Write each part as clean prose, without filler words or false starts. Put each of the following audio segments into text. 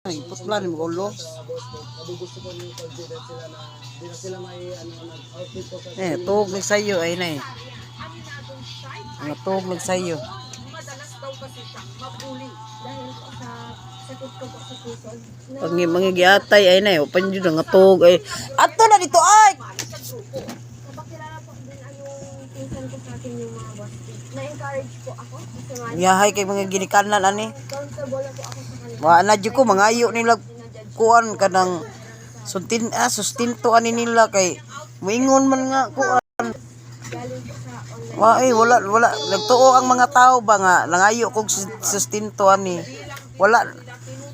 Putlan mo ulo. Gusto ko yung confident sila na di na sila may outfit ko Tuog nagsayo ay na Ang tuog nagsayo. Madalas daw kasi siya mabuli dahil sa sakit ko po sa puso. Pag mga giatay ay na open jud nga tuog ay. Ato na dito ay. Napakilala po din yung pinsan ko sa akin yung mga boss. Na-encourage po ako. Kasi Yahay kay mga ginikanan ani. comfortable na po ako sa kanila. Wa na jud ko mangayo nila kuan kanang sustinto ani nila kay moingon man nga kuan. Galing po sa online. Wala nagtuo ang mga tao ba nga nangayo kog sustinto ani. Wala.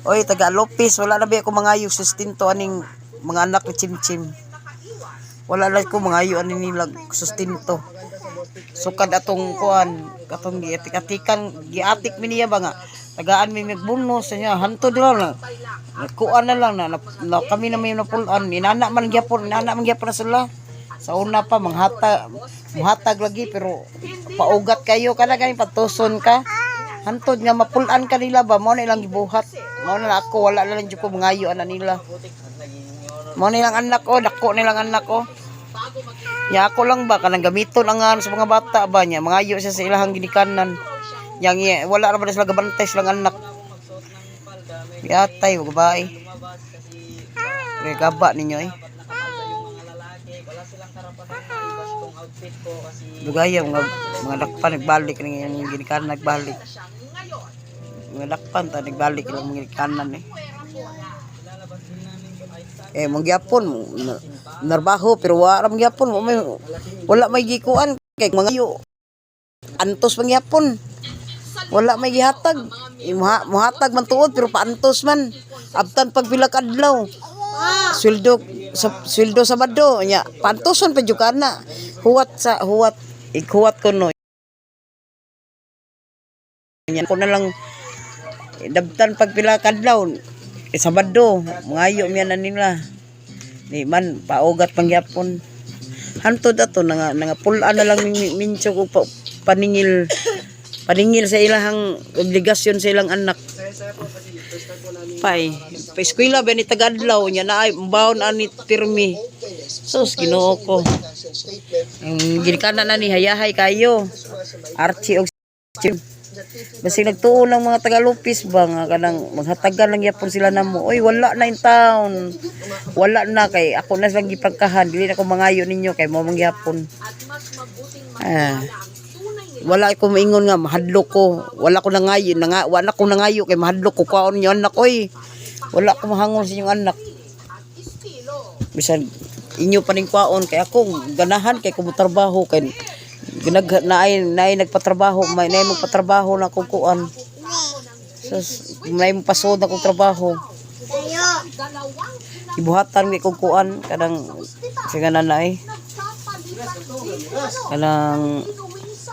Oy taga Lopez wala na ba ko mangayo sustinto aning mga anak ni Chimchim. Wala na ko mangayo ani nila sustinto. Sukad atong kuan katong giatik mi niya ba nga tagaan mi magbuno sa niya hantod lang na kuan na lang na kami na may napulan inana man gyapon na sila sa una pa muhatag lagi pero paugat kayo kada gani patuson ka hantod nga mapulan kanila ba mo na ilang gibuhat mo na ako wala na lang jud ko mangayo ana nila mo nilang anak ko dako nilang anak ko ya ako lang ba kanang gamiton ang sa mga bata ba niya mangayo siya sa ilahang ginikanan yang wala ra ba sila gabantay silang anak yatay o babae may gaba ninyo dugaya mga dakpan nagbalik ng ginikanan nagbalik mga dakpan ta nagbalik ilang mga ginikanan mong gyapon narbaho pero wala man gyapon wala may gikuan kay mga yo antos man gyapon wala may gihatag muhatag man tuod pero paantos man abtan pag pila ka adlaw sweldo Sabado nya paantoson pa jud kana huwat ko no nya ko na lang dabtan pag pila ka adlaw Sabado mangayo miyan na nila di man paugat pangyapon hantod ato nga pulan na lang mincho ko paningil sa ilahang obligasyon sa ilang anak pay eskwela ba ni tagadlaw nya na ay baon ani tirmi sus Ginoo ko ang ginikanan na ni hayahay kayo Archie og basig nagtuo lang mga taga Lopez ba nga kanang maghatagan lang yapon sila namo oy wala na in town wala na kay ako na lang gipagkahan dili na ko mangayo ninyo kay mo mangyapon wala ko maingon nga mahadlok ko wala ko nangayo kay mahadlok ko kaon niyo anak oy wala ko mahangol sa inyong anak bisan inyo paning kwaon kay ako ganahan kay ko trabaho kay naay nagpatrabaho may magpatrabaho na kung kuan may pasod na kong trabaho ibuhatan mi kong kuan kadang sige na kanang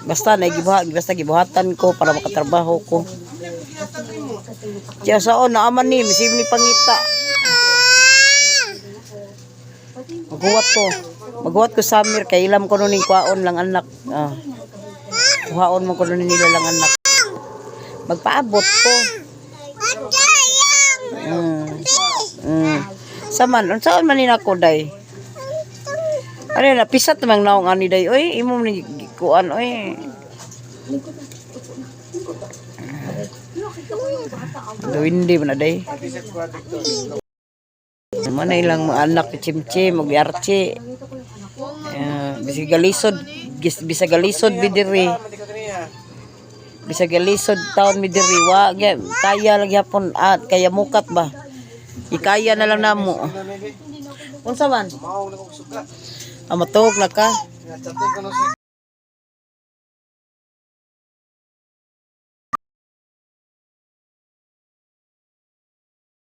basta gibuhatan ko para makatrabaho ko kaya saon naaman ni misib ni pangita maghuwat ko Samir kay ilam ko nun kwaon lang anak kuhaon mo ko nun nila lang anak magpaabot ko saman saan man ako day ano na pisat namang naong ani day oy imo ni kuan oy hindi man na day mana ilang mga anak ni Chimchim og Archie bisa galisod bidiri bisa galisod taon midiri wa kaya lagi hapon at kaya mukat ba ikaya na lang namo unsa man amatog na ka